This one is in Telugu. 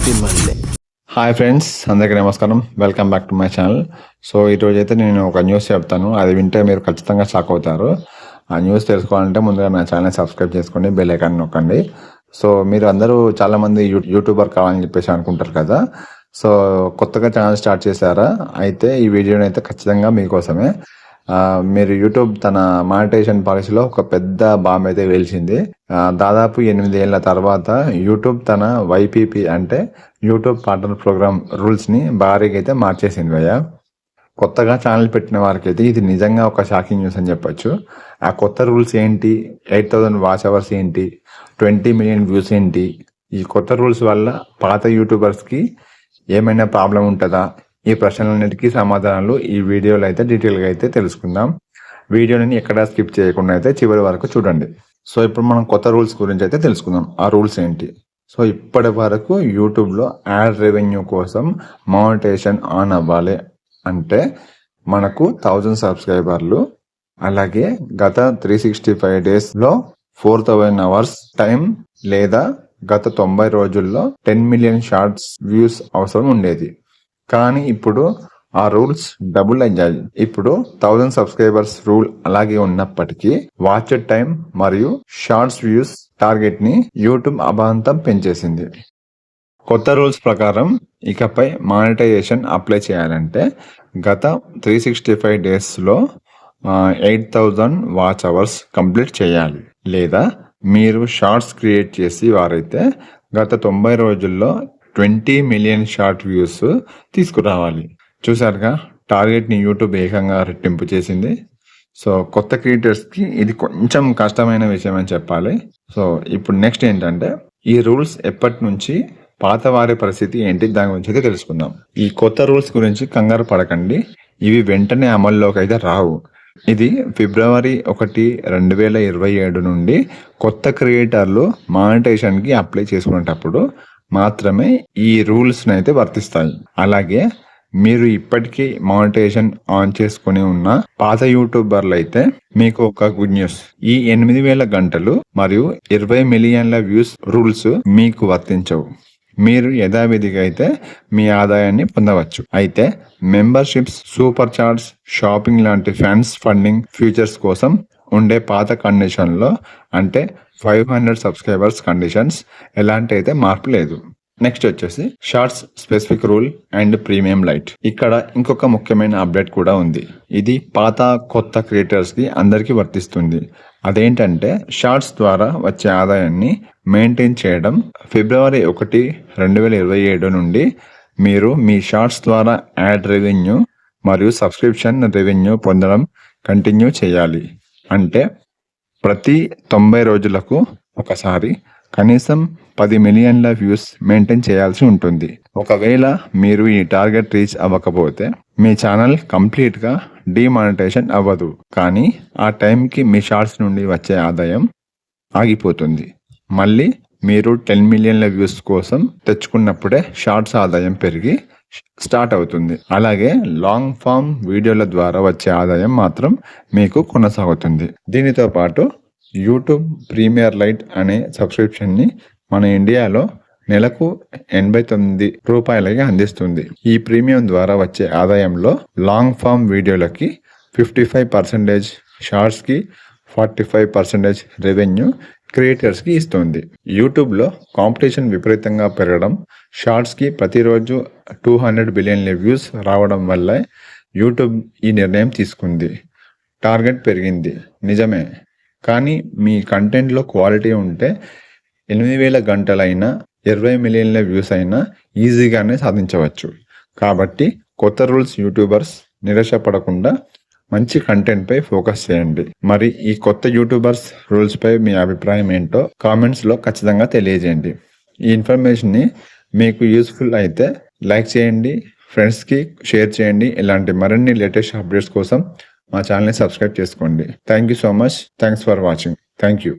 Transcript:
హాయ్ ఫ్రెండ్స్, అందరికీ నమస్కారం. Welcome back to my channel. So ఈరోజు అయితే నేను ఒక న్యూస్ చెప్తాను. అది వింటే మీరు ఖచ్చితంగా షాక్ అవుతారు. ఆ న్యూస్ తెలుసుకోవాలంటే ముందుగా నా ఛానల్ సబ్స్క్రైబ్ చేసుకోండి, బెల్ ఐకాన్ నొక్కండి. సో మీరు అందరూ చాలామంది యూట్యూబర్ కావాలని చెప్పేసి అనుకుంటారు కదా. సో కొత్తగా ఛానల్ స్టార్ట్ చేశారా? అయితే ఈ వీడియోని అయితే ఖచ్చితంగా మీకోసమే. మీరు యూట్యూబ్ తన మానిటైజేషన్ పాలసీలో ఒక పెద్ద బాంబ్ అయితే వేల్చింది. దాదాపు 8 ఏళ్ల తర్వాత యూట్యూబ్ తన వైపీపీ అంటే యూట్యూబ్ పార్ట్నర్ ప్రోగ్రామ్ రూల్స్ ని భారీగా అయితే మార్చేసింది భయ్య. కొత్తగా ఛానల్ పెట్టిన వారికి అయితే ఇది నిజంగా ఒక షాకింగ్ న్యూస్ అని చెప్పొచ్చు. ఆ కొత్త రూల్స్ ఏంటి, 8,000 వాచ్ అవర్స్ ఏంటి, 20 మిలియన్ వ్యూస్ ఏంటి, ఈ కొత్త రూల్స్ వల్ల పాత యూట్యూబర్స్ కి ఏమైనా ప్రాబ్లం ఉంటుందా, ఈ ప్రశ్నలన్నిటికీ సమాధానాలు ఈ వీడియోలో అయితే డీటెయిల్గా అయితే తెలుసుకుందాం. వీడియోని ఎక్కడా స్కిప్ చేయకుండా అయితే చివరి వరకు చూడండి. సో ఇప్పుడు మనం కొత్త రూల్స్ గురించి అయితే తెలుసుకుందాం. ఆ రూల్స్ ఏంటి? సో ఇప్పటి వరకు యూట్యూబ్లో యాడ్ రెవెన్యూ కోసం మానిటైజేషన్ ఆన్ అవ్వాలి అంటే మనకు 1000 సబ్స్క్రైబర్లు, అలాగే గత 365 డేస్లో 4000 అవర్స్ టైం, లేదా గత 90 రోజుల్లో 10 మిలియన్ షార్ట్స్ వ్యూస్ అవసరం ఉండేది. కానీ ఇప్పుడు ఆ రూల్స్ డబుల్ అయ్యాయి. ఇప్పుడు 1000 సబ్స్క్రైబర్స్ రూల్ అలాగే ఉన్నప్పటికీ వాచ్ టైం మరియు షార్ట్స్ వ్యూస్ టార్గెట్ ని యూట్యూబ్ అమాంతం పెంచేసింది. కొత్త రూల్స్ ప్రకారం ఇకపై మానిటైజేషన్ అప్లై చేయాలంటే గత 365 డేస్ లో 8,000 వాచ్ అవర్స్ కంప్లీట్ చేయాలి, లేదా మీరు షార్ట్స్ క్రియేట్ చేసి వారైతే గత 90 రోజుల్లో 20 మిలియన్ షార్ట్ వ్యూస్ తీసుకురావాలి. చూసారుగా, టార్గెట్ ని యూట్యూబ్ ఏకంగా రెట్టింపు చేసింది. సో కొత్త క్రియేటర్స్ కి ఇది కొంచెం కష్టమైన విషయం అని చెప్పాలి. సో ఇప్పుడు నెక్స్ట్ ఏంటంటే ఈ రూల్స్ ఎప్పటి నుంచి, పాత వారి పరిస్థితి ఏంటి, దాని గురించి అయితే తెలుసుకుందాం. ఈ కొత్త రూల్స్ గురించి కంగారు పడకండి, ఇవి వెంటనే అమల్లోకి అయితే రావు. ఇది ఫిబ్రవరి 1, 2027 నుండి కొత్త క్రియేటర్లు మానిటైజేషన్ కి అప్లై చేసుకునేటప్పుడు మాత్రమే ఈ రూల్స్ అయితే వర్తిస్తాయి. అలాగే మీరు ఇప్పటికీ మానిటైజేషన్ ఆన్ చేసుకుని ఉన్న పాత యూట్యూబర్లు అయితే మీకు ఒక గుడ్ న్యూస్. ఈ 8,000 గంటలు మరియు 20 మిలియన్ల వ్యూస్ రూల్స్ మీకు వర్తించవు. మీరు యథావిధిగా అయితే మీ ఆదాయాన్ని పొందవచ్చు. అయితే మెంబర్షిప్స్, సూపర్ చార్ట్స్, షాపింగ్ లాంటి ఫ్యాన్స్ ఫండింగ్ ఫీచర్స్ కోసం ఉండే పాత కండిషన్ లో అంటే 500 సబ్స్క్రైబర్స్ కండిషన్స్ ఎలాంటి అయితే మార్పు లేదు. నెక్స్ట్ వచ్చేసి shorts specific rule and premium light. ఇక్కడ ఇంకొక ముఖ్యమైన అప్డేట్ కూడా ఉంది. ఇది పాత కొత్త క్రియేటర్స్ కి అందరికీ వర్తిస్తుంది. అదేంటంటే షార్ట్స్ ద్వారా వచ్చే ఆదాయాన్ని మెయింటైన్ చేయడం. ఫిబ్రవరి 1, 2027 నుండి మీరు మీ షార్ట్స్ ద్వారా యాడ్ రెవెన్యూ మరియు సబ్స్క్రిప్షన్ రెవెన్యూ పొందడం కంటిన్యూ చేయాలి. అంటే ప్రతి 90 రోజులకు ఒకసారి కనీసం 10 మిలియన్ల వ్యూస్ మెయింటైన్ చేయాల్సి ఉంటుంది. ఒకవేళ మీరు ఈ టార్గెట్ రీచ్ అవ్వకపోతే మీ ఛానల్ కంప్లీట్ గా డిమానిటైజేషన్ అవ్వదు, కానీ ఆ టైంకి మీ షార్ట్స్ నుండి వచ్చే ఆదాయం ఆగిపోతుంది. మళ్ళీ మీరు 10 మిలియన్ల వ్యూస్ కోసం తెచ్చుకున్నప్పుడే షార్ట్స్ ఆదాయం పెరిగి స్టార్ట్ అవుతుంది. అలాగే లాంగ్ ఫామ్ వీడియోల ద్వారా వచ్చే ఆదాయం మాత్రం మీకు కొనసాగుతుంది. దీనితో పాటు యూట్యూబ్ ప్రీమియర్ లైట్ అనే సబ్స్క్రిప్షన్ ని మన ఇండియాలో నెలకు 89 రూపాయలకి అందిస్తుంది. ఈ ప్రీమియం ద్వారా వచ్చే ఆదాయంలో లాంగ్ ఫామ్ వీడియోలకి 55%, షార్ట్స్ కి 45% రెవెన్యూ క్రియేటర్స్ కి ఇస్తుంది. యూట్యూబ్ లో కాంపిటీషన్ విపరీతంగా పెరగడం, షార్ట్స్ కి ప్రతిరోజు 200 బిలియన్ వ్యూస్ రావడం వల్ల యూట్యూబ్ ఈ నిర్ణయం తీసుకుంది. టార్గెట్ పెరిగింది నిజమే, కానీ మీ కంటెంట్ లో క్వాలిటీ ఉంటే 8,000 గంటలైనా 20 మిలియన్ల వ్యూస్ అయినా ఈజీగానే సాధించవచ్చు. కాబట్టి కొత్త రూల్స్ యూట్యూబర్స్ నిరాశపడకుండా మంచి కంటెంట్ పై ఫోకస్ చేయండి. మరి ఈ కొత్త యూట్యూబర్స్ రూల్స్ పై మీ అభిప్రాయం ఏంటో కామెంట్స్ లో ఖచ్చితంగా తెలియజేయండి. ఈ ఇన్ఫర్మేషన్ ని మీకు యూస్ఫుల్ అయితే లైక్ చేయండి, ఫ్రెండ్స్ కి షేర్ చేయండి. ఇలాంటి మరిన్ని లేటెస్ట్ అప్డేట్స్ కోసం మా ఛానల్ ని సబ్స్క్రైబ్ చేసుకోండి. Thank you so much. Thanks for watching. Thank you.